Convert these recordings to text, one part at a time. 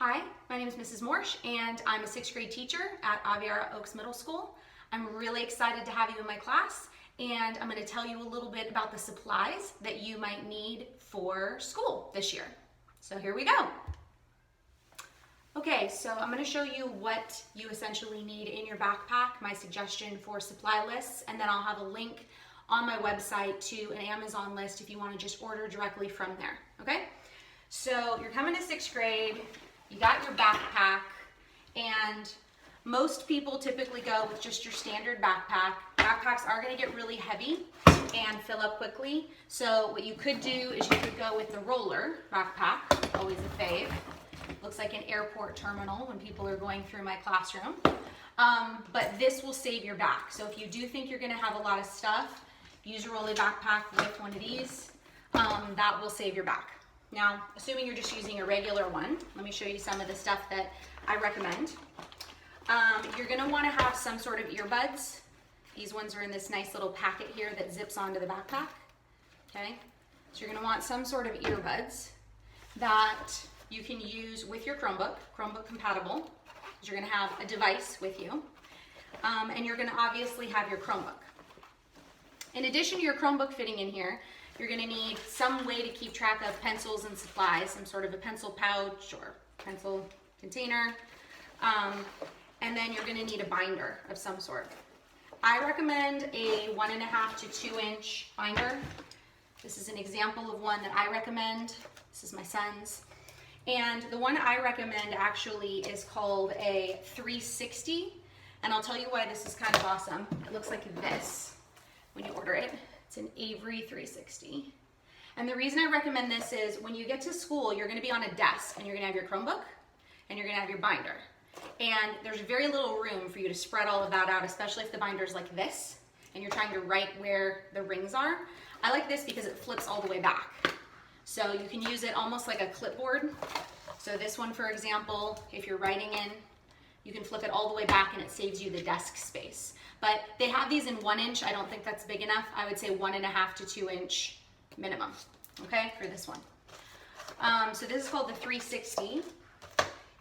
Hi, my name is Mrs. Moersch, and I'm a 6th grade teacher at Aviara Oaks Middle School. I'm really excited to have you in my class, and I'm going to tell you a little bit about the supplies that you might need for school this year. So here we go. Okay, so I'm going to show you what you essentially need in your backpack, my suggestion for supply lists, and then I'll have a link on my website to an Amazon list if you want to just order directly from there, okay? So you're coming to 6th grade, you got your backpack, and most people typically go with just your standard backpack. Backpacks are going to get really heavy and fill up quickly, so what you could do is you could go with the roller backpack, always a fave. Looks like an airport terminal when people are going through my classroom. But this will save your back. So if you do think you're going to have a lot of stuff, use a roller backpack with one of these. That will save your back. Now, assuming you're just using a regular one, let me show you some of the stuff that I recommend. You're going to want to have some sort of earbuds. These ones are in this nice little packet here that zips onto the backpack. Okay, so you're going to want some sort of earbuds that you can use with your Chromebook compatible, because you're going to have a device with you. And you're going to obviously have your Chromebook. In addition to your Chromebook fitting in here, you're going to need some way to keep track of pencils and supplies, some sort of a pencil pouch or pencil container. And then you're going to need a binder of some sort. I recommend a 1.5 to 2 inch binder. This is an example of one that I recommend. This is my son's. And the one I recommend actually is called a 360. And I'll tell you why this is kind of awesome. It looks like this when you order it. It's an Avery 360. And the reason I recommend this is when you get to school, you're going to be on a desk and you're going to have your Chromebook and you're going to have your binder. And there's very little room for you to spread all of that out, especially if the binder's like this and you're trying to write where the rings are. I like this because it flips all the way back. So you can use it almost like a clipboard. So this one, for example, if you're writing in, you can flip it all the way back and it saves you the desk space. But they have these in 1 inch. I don't think that's big enough. I would say 1.5 to 2 inch minimum, okay, for this one. So this is called the 360.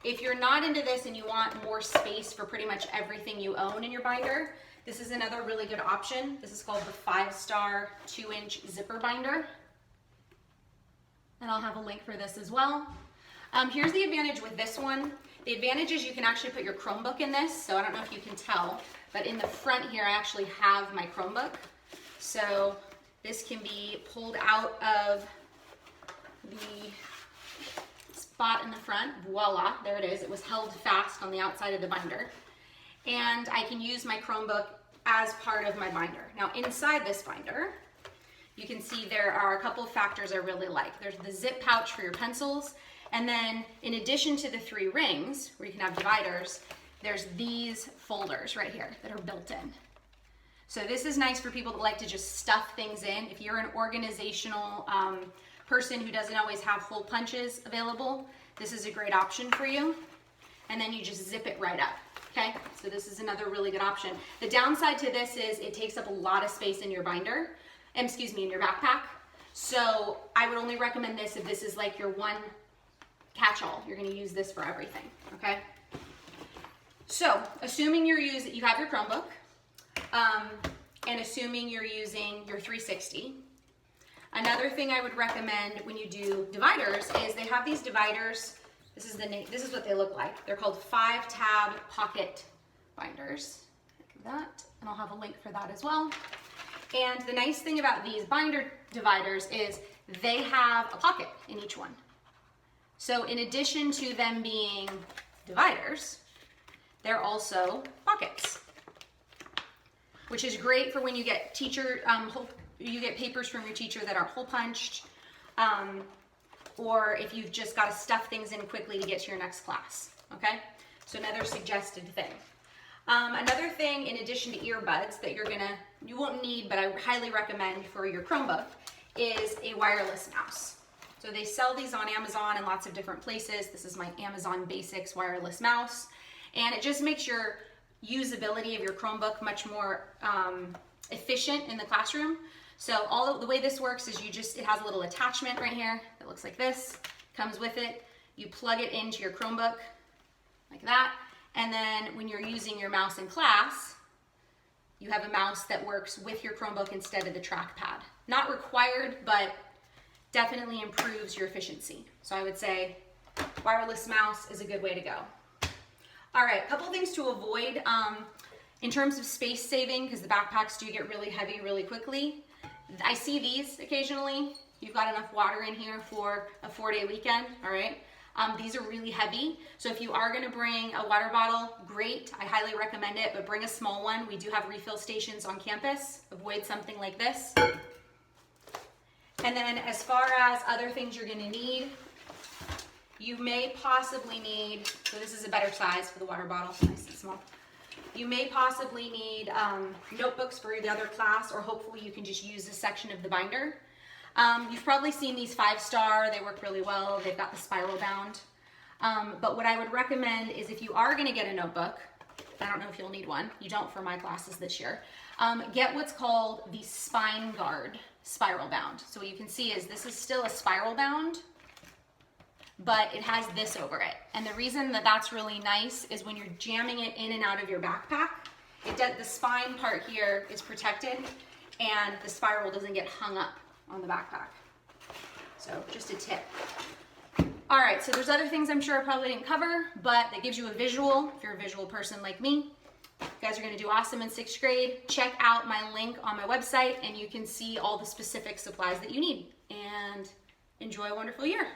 If you're not into this and you want more space for pretty much everything you own in your binder, this is another really good option. This is called the 5-star 2 inch zipper binder. And I'll have a link for this as well. Here's the advantage with this one. The advantage is you can actually put your Chromebook in this, so I don't know if you can tell, but in the front here I actually have my Chromebook. So this can be pulled out of the spot in the front. Voila, there it is. It was held fast on the outside of the binder. And I can use my Chromebook as part of my binder. Now inside this binder, you can see there are a couple of factors I really like. There's the zip pouch for your pencils, and then in addition to the 3 rings, where you can have dividers, there's these folders right here that are built in. So this is nice for people that like to just stuff things in. If you're an organizational person who doesn't always have hole punches available, this is a great option for you. And then you just zip it right up, okay? So this is another really good option. The downside to this is it takes up a lot of space in your binder, in your backpack. So I would only recommend this if this is like your one catch-all. You're gonna use this for everything, okay? So assuming you have your Chromebook, and assuming you're using your 360, another thing I would recommend when you do dividers is they have these dividers. This is what they look like. They're called 5-tab pocket binders. Look at that, and I'll have a link for that as well. And the nice thing about these binder dividers is they have a pocket in each one. So in addition to them being dividers, they're also pockets, which is great for when you get you get papers from your teacher that are hole punched, or if you've just got to stuff things in quickly to get to your next class, okay? So another suggested thing. Another thing, in addition to earbuds that you won't need, but I highly recommend for your Chromebook, is a wireless mouse. So they sell these on Amazon and lots of different places. This is my Amazon Basics wireless mouse. And it just makes your usability of your Chromebook much more efficient in the classroom. So the way this works is it has a little attachment right here that looks like this, comes with it. You plug it into your Chromebook like that. And then when you're using your mouse in class, you have a mouse that works with your Chromebook instead of the trackpad. Not required, but definitely improves your efficiency. So I would say wireless mouse is a good way to go. All right, a couple things to avoid in terms of space saving, because the backpacks do get really heavy really quickly. I see these occasionally. You've got enough water in here for a 4-day weekend, all right? These are really heavy, so if you are gonna bring a water bottle, great, I highly recommend it, but bring a small one. We do have refill stations on campus. Avoid something like this. And then as far as other things you're gonna need, you may possibly need, so this is a better size for the water bottle, nice and small. You may possibly need notebooks for the other class, or hopefully you can just use this section of the binder. You've probably seen these 5-star, they work really well, they've got the spiral bound. But what I would recommend is if you are gonna get a notebook, I don't know if you'll need one, you don't for my classes this year, get what's called the spine guard spiral bound. So what you can see is this is still a spiral bound, but it has this over it. And the reason that that's really nice is when you're jamming it in and out of your backpack, the spine part here is protected and the spiral doesn't get hung up on the backpack. So just a tip. All right, so there's other things I'm sure I probably didn't cover, but that gives you a visual, if you're a visual person like me. You guys are gonna do awesome in 6th grade. Check out my link on my website and you can see all the specific supplies that you need. And enjoy a wonderful year.